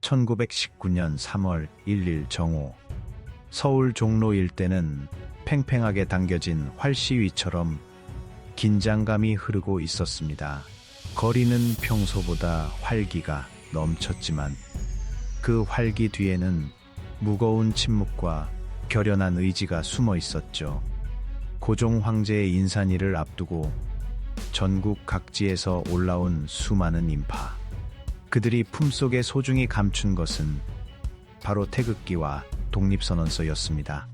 1919년 3월 1일 정오, 서울 종로 일대는 팽팽하게 당겨진 활시위처럼 긴장감이 흐르고 있었습니다. 거리는 평소보다 활기가 넘쳤지만 그 활기 뒤에는 무거운 침묵과 결연한 의지가 숨어 있었죠. 고종 황제의 인산일을 앞두고 전국 각지에서 올라온 수많은 인파. 그들이 품속에 소중히 감춘 것은 바로 태극기와 독립선언서였습니다.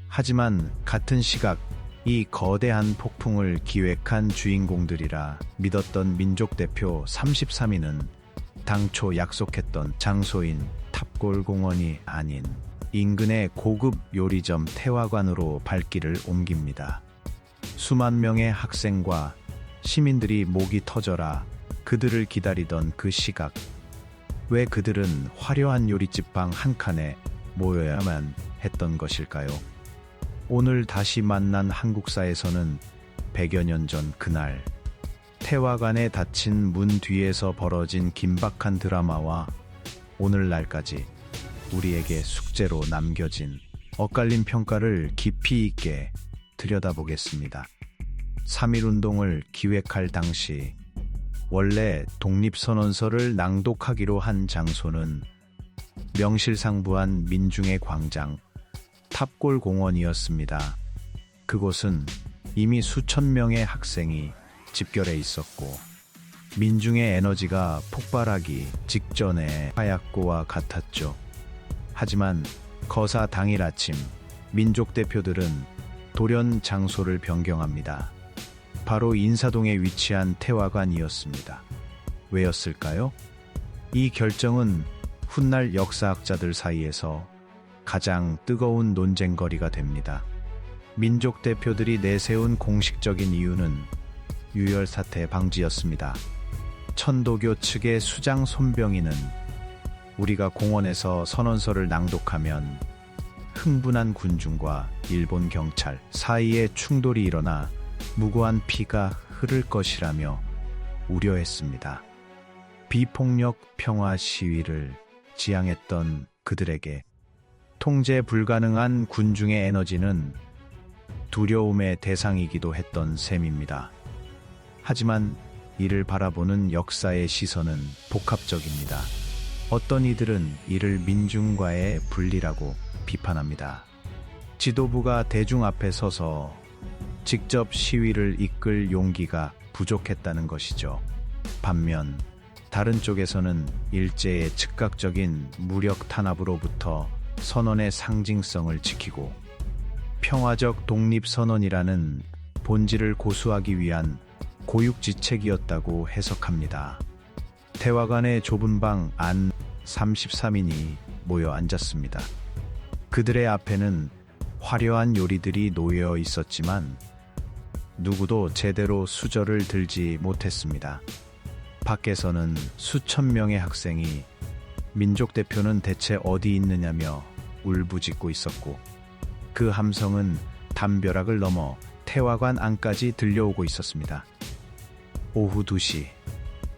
하지만 같은 시각 이 거대한 폭풍을 기획한 주인공들이라 믿었던 민족대표 33인은 당초 약속했던 장소인 탑골공원이 아닌 인근의 고급 요리점 태화관으로 발길을 옮깁니다. 수만 명의 학생과 시민들이 목이 터져라 그들을 기다리던 그 시각. 왜 그들은 화려한 요리집 방 한 칸에 모여야만 했던 것일까요? 오늘 다시 만난 한국사에서는 100여 년 전 그날 태화관에 닫힌 문 뒤에서 벌어진 긴박한 드라마와 오늘날까지 우리에게 숙제로 남겨진 엇갈린 평가를 깊이 있게 들여다보겠습니다. 3.1운동을 기획할 당시 원래 독립선언서를 낭독하기로 한 장소는 명실상부한 민중의 광장 탑골공원이었습니다. 그곳은 이미 수천 명의 학생이 집결해 있었고 민중의 에너지가 폭발하기 직전에 하얗고와 같았죠. 하지만 거사 당일 아침 민족 대표들은 돌연 장소를 변경합니다. 바로 인사동에 위치한 태화관이었습니다. 왜였을까요? 이 결정은 훗날 역사학자들 사이에서 가장 뜨거운 논쟁거리가 됩니다. 민족 대표들이 내세운 공식적인 이유는 유혈 사태 방지였습니다. 천도교 측의 수장 손병희는 우리가 공원에서 선언서를 낭독하면 흥분한 군중과 일본 경찰 사이에 충돌이 일어나 무고한 피가 흐를 것이라며 우려했습니다. 비폭력 평화 시위를 지향했던 그들에게 통제 불가능한 군중의 에너지는 두려움의 대상이기도 했던 셈입니다. 하지만 이를 바라보는 역사의 시선은 복합적입니다. 어떤 이들은 이를 민중과의 분리라고 비판합니다. 지도부가 대중 앞에 서서 직접 시위를 이끌 용기가 부족했다는 것이죠. 반면 다른 쪽에서는 일제의 즉각적인 무력 탄압으로부터 선언의 상징성을 지키고 평화적 독립선언이라는 본질을 고수하기 위한 고육지책이었다고 해석합니다. 태화관의 좁은 방 안 33인이 모여 앉았습니다. 그들의 앞에는 화려한 요리들이 놓여 있었지만 누구도 제대로 수저를 들지 못했습니다. 밖에서는 수천 명의 학생이 민족 대표는 대체 어디 있느냐며 울부짖고 있었고 그 함성은 담벼락을 넘어 태화관 안까지 들려오고 있었습니다. 오후 2시,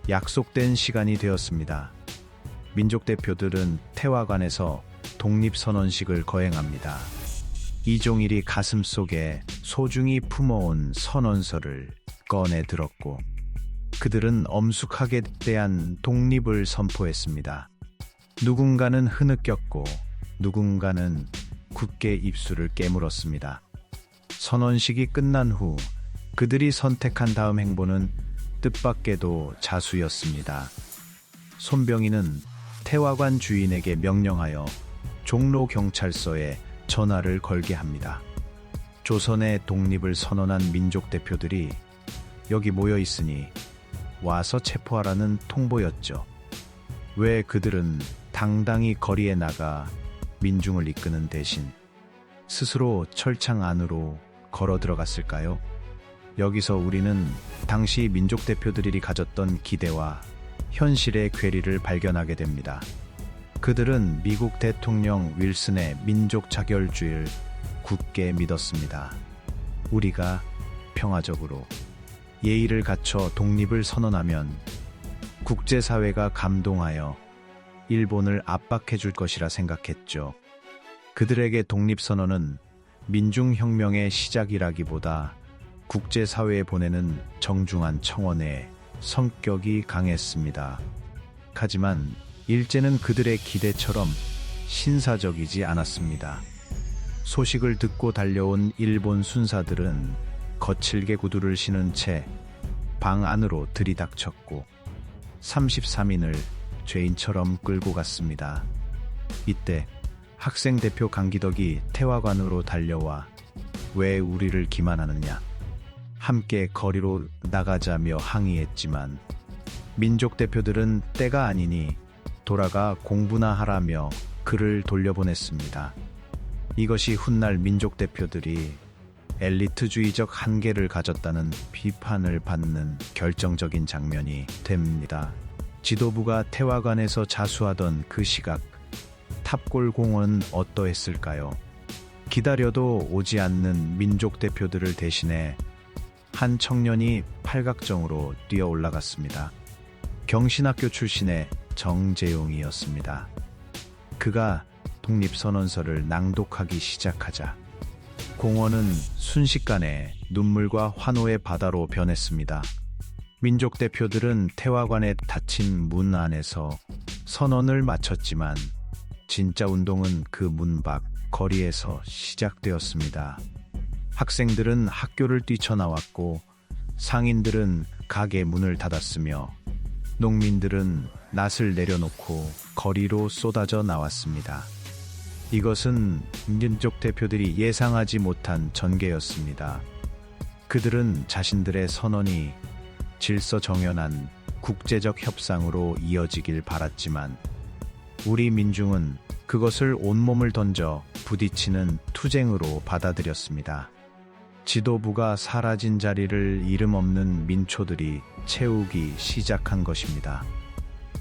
약속된 시간이 되었습니다. 민족 대표들은 태화관에서 독립선언식을 거행합니다. 이종일이 가슴속에 소중히 품어온 선언서를 꺼내 들었고 그들은 엄숙하게 대한 독립을 선포했습니다. 누군가는 흐느꼈고 누군가는 굳게 입술을 깨물었습니다. 선언식이 끝난 후 그들이 선택한 다음 행보는 뜻밖에도 자수였습니다. 손병희는 태화관 주인에게 명령하여 종로경찰서에 전화를 걸게 합니다. 조선의 독립을 선언한 민족 대표들이 여기 모여 있으니 와서 체포하라는 통보였죠. 왜 그들은 당당히 거리에 나가 민중을 이끄는 대신 스스로 철창 안으로 걸어 들어갔을까요? 여기서 우리는 당시 민족 대표들이 가졌던 기대와 현실의 괴리를 발견하게 됩니다. 그들은 미국 대통령 윌슨의 민족 자결주의를 굳게 믿었습니다. 우리가 평화적으로 예의를 갖춰 독립을 선언하면 국제사회가 감동하여 일본을 압박해 줄 것이라 생각했죠. 그들에게 독립선언은 민중혁명의 시작이라기보다 국제사회에 보내는 정중한 청원의 성격이 강했습니다. 하지만 일제는 그들의 기대처럼 신사적이지 않았습니다. 소식을 듣고 달려온 일본 순사들은 거칠게 구두를 신은 채 방 안으로 들이닥쳤고 33인을 죄인처럼 끌고 갔습니다. 이때 학생 대표 강기덕이 태화관으로 달려와 왜 우리를 기만하느냐, 함께 거리로 나가자며 항의했지만 민족 대표들은 때가 아니니 돌아가 공부나 하라며 그를 돌려보냈습니다. 이것이 훗날 민족 대표들이 엘리트주의적 한계를 가졌다는 비판을 받는 결정적인 장면이 됩니다. 지도부가 태화관에서 자수하던 그 시각, 탑골공원은 어떠했을까요? 기다려도 오지 않는 민족 대표들을 대신해 한 청년이 팔각정으로 뛰어 올라갔습니다. 경신학교 출신의 정재용이었습니다. 그가 독립선언서를 낭독하기 시작하자 공원은 순식간에 눈물과 환호의 바다로 변했습니다. 민족 대표들은 태화관에 닫힌 문 안에서 선언을 마쳤지만 진짜 운동은 그 문 밖 거리에서 시작되었습니다. 학생들은 학교를 뛰쳐나왔고 상인들은 가게 문을 닫았으며 농민들은 낫을 내려놓고 거리로 쏟아져 나왔습니다. 이것은 민족 대표들이 예상하지 못한 전개였습니다. 그들은 자신들의 선언이 질서정연한 국제적 협상으로 이어지길 바랐지만 우리 민중은 그것을 온몸을 던져 부딪히는 투쟁으로 받아들였습니다. 지도부가 사라진 자리를 이름 없는 민초들이 채우기 시작한 것입니다.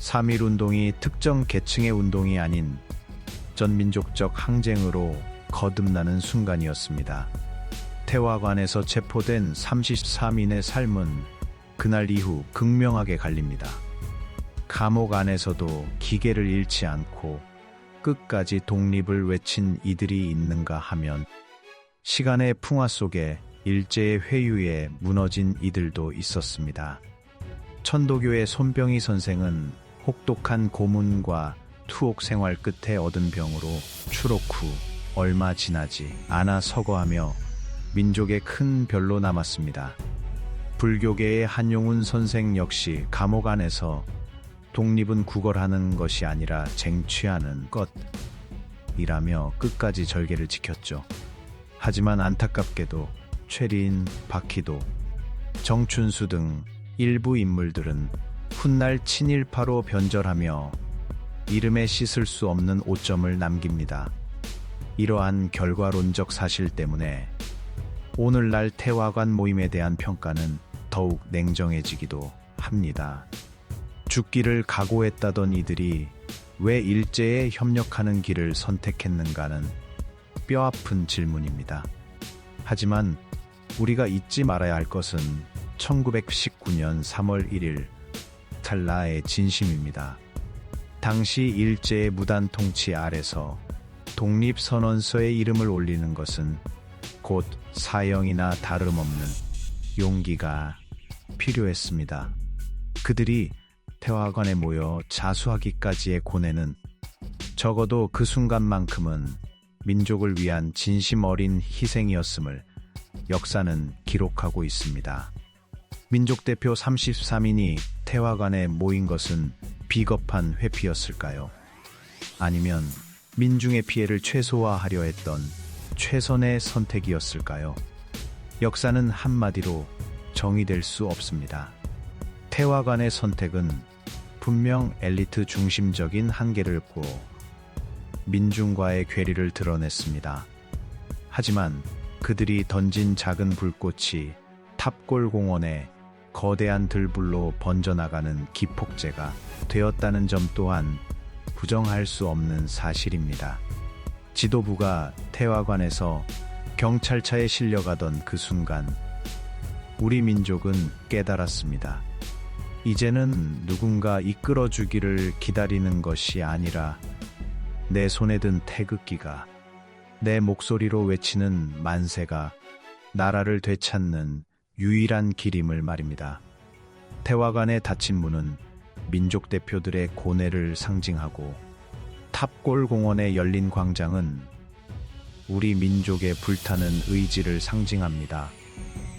3.1운동이 특정 계층의 운동이 아닌 전민족적 항쟁으로 거듭나는 순간이었습니다. 태화관에서 체포된 33인의 삶은 그날 이후 극명하게 갈립니다. 감옥 안에서도 기계를 잃지 않고 끝까지 독립을 외친 이들이 있는가 하면 시간의 풍화 속에 일제의 회유에 무너진 이들도 있었습니다. 천도교의 손병희 선생은 혹독한 고문과 투옥 생활 끝에 얻은 병으로 추록 후 얼마 지나지 않아 서거하며 민족에 큰 별로 남았습니다. 불교계의 한용운 선생 역시 감옥 안에서 독립은 구걸하는 것이 아니라 쟁취하는 것이라며 끝까지 절개를 지켰죠. 하지만 안타깝게도 최린, 박희도, 정춘수 등 일부 인물들은 훗날 친일파로 변절하며 이름에 씻을 수 없는 오점을 남깁니다. 이러한 결과론적 사실 때문에 오늘날 태화관 모임에 대한 평가는 더욱 냉정해지기도 합니다. 죽기를 각오했다던 이들이 왜 일제에 협력하는 길을 선택했는가는 뼈아픈 질문입니다. 하지만 우리가 잊지 말아야 할 것은 1919년 3월 1일 찰나의 진심입니다. 당시 일제의 무단 통치 아래서 독립선언서에 이름을 올리는 것은 곧 사형이나 다름없는 용기가 필요했습니다. 그들이 태화관에 모여 자수하기까지의 고뇌는 적어도 그 순간만큼은 민족을 위한 진심 어린 희생이었음을 역사는 기록하고 있습니다. 민족 대표 33인이 태화관에 모인 것은 비겁한 회피였을까요? 아니면 민중의 피해를 최소화하려 했던 최선의 선택이었을까요? 역사는 한마디로 정의될 수 없습니다. 태화관의 선택은 분명 엘리트 중심적인 한계를 고 민중과의 괴리를 드러냈습니다. 하지만 그들이 던진 작은 불꽃이 탑골공원에 거대한 들불로 번져나가는 기폭제가 되었다는 점 또한 부정할 수 없는 사실입니다. 지도부가 태화관에서 경찰차에 실려가던 그 순간 우리 민족은 깨달았습니다. 이제는 누군가 이끌어주기를 기다리는 것이 아니라 내 손에 든 태극기가, 내 목소리로 외치는 만세가 나라를 되찾는 유일한 길임을 말입니다. 태화관의 닫힌 문은 민족 대표들의 고뇌를 상징하고, 탑골 공원에 열린 광장은 우리 민족의 불타는 의지를 상징합니다.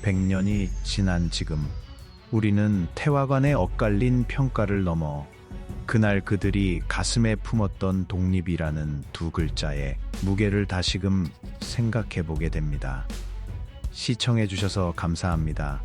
100년이 지난 지금, 우리는 태화관에 엇갈린 평가를 넘어 그날 그들이 가슴에 품었던 독립이라는 두 글자의 무게를 다시금 생각해 보게 됩니다. 시청해 주셔서 감사합니다.